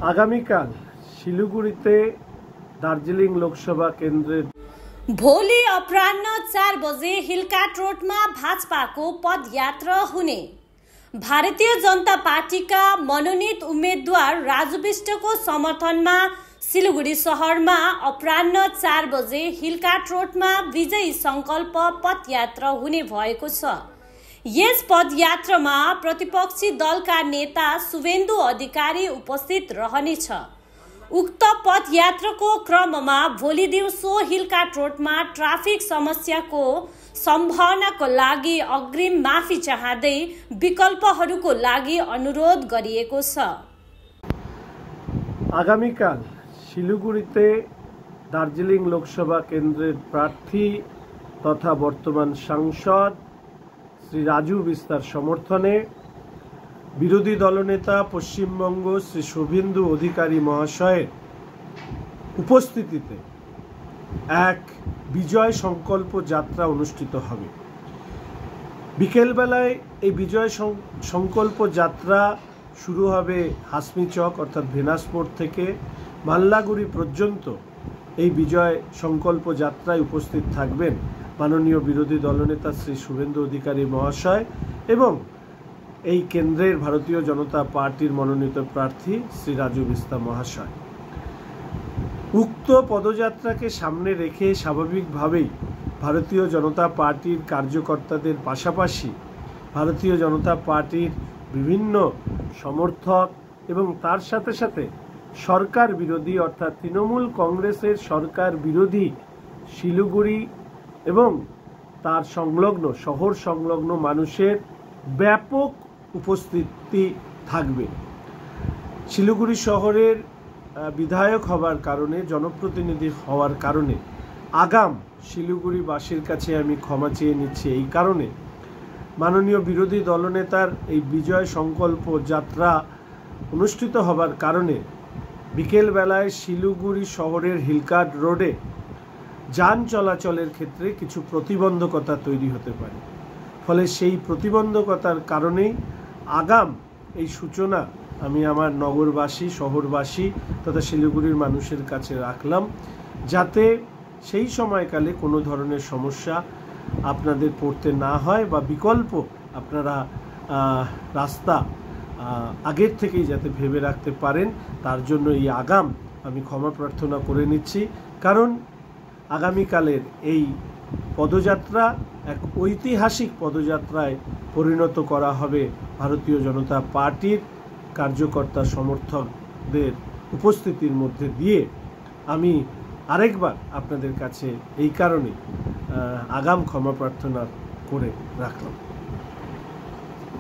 আগামীকাল শিলিগুড়িতে দার্জিলিং लोकसभा केन्द्र भोलि अपराह्न 4 बजे हिलकाट रोडमा भाजपाको पदयात्रा हुने। भारतीय जनता पार्टीका मनोनीत उम्मेद्वार राजु विष्टको समर्थनमा सिलगढी शहरमा अपराह्न 4 बजे हिलकाट रोडमा विजयी संकल्प पदयात्रा हुने भएको छ। यस पदयात्रामा प्रतिपक्षी दलका नेता शुभेन्दु अधिकारी उपस्थित रहनेछ। उक्त पदयात्राको क्रममा भोलि दिउँसो हिलकाट रोडमा ट्राफिक समस्याको सम्भावनाको लागि अग्रिम माफी चाहँदै विकल्पहरूको लागि अनुरोध गरिएको छ। आगामीकाल শিলিগুড়িতে দার্জিলিং लोकसभा केन्द्र प्रार्थी तथा बर्तमान सांसद श्री राजू विस्तार समर्थने विरोधी दलनेता पश्चिमबंग श्री शुभेन्दु अधिकारी महाशय उपस्थितिते एक विजय संकल्प यात्रा अनुष्ठित हबे। बिकेल बेलाय এই विजय संकल्प यात्रा शुरू हबे हासमी चक अर्थात भेनासपुर थेके माल्लागुड़ी पर्यन्त। এই विजय संकल्प यात्राয় उपस्थित থাকবেন माननीय विरोधी दलनेता श्री शुभेन्दु अधिकारी महाशय एवं এই কেন্দ্রের भारतीय जनता पार्टीर मनोनीत प्रार्थी श्री राजू विस्तार महाशय। उक्त पदयात्राके सामने रेखे स्वाभाविकभावेई भारतीय जनता पार्टीर कार्यकर्तादेर पाशापाशी भारतीय जनता पार्टीर विभिन्न समर्थक एवं तार साथे साथे सरकार विरोधी अर्थात तृणमूल कांग्रेसेर सरकार विरोधी शिलिगुड़ी एवं तार संलग्न शहर संलग्न मानुषेर व्यापक उपस्थिति थाकबे। शिलिगुड़ी शहरेर विधायक हवार कारणे जनप्रतिनिधि हवार कारणे आगाम शिलिगुड़ीबासीर काछे आमि क्षमा चेये निচ্ছি। এই কারণে माननीय विरोधी दलनेतार এই विजय संकल्प यात्रा अनुष्ठित हवार कारणे बिकेल बेलाय शिलिगुड़ी शहरेर हिलकाट रोडे যান চলাচলের ক্ষেত্রে কিছু প্রতিবন্ধকতা তৈরি হতে পারে। ফলে সেই প্রতিবন্ধকতার কারণেই আগাম এই সূচনা আমি আমার নগরবাসী শহরবাসী তথা শিলিগুড়ির মানুষের কাছে রাখলাম, যাতে সেই সময়কালে কোনো ধরনের সমস্যা আপনাদের পড়তে না হয় বা বিকল্প আপনারা রাস্তা আগের থেকেই যাতে ভেবে রাখতে পারেন তার জন্য এই আগাম আমি ক্ষমা প্রার্থনা করে নিচ্ছি। কারণ আগামীকালের এই পদযাত্রা এক ঐতিহাসিক পদযাত্রায় পরিণত করা হবে ভারতীয় জনতা পার্টির কার্যকর্তা সমর্থকদের উপস্থিতির মধ্যে দিয়ে। আমি আরেকবার আপনাদের কাছে এই কারণে আগাম ক্ষমা প্রার্থনা করে রাখলাম।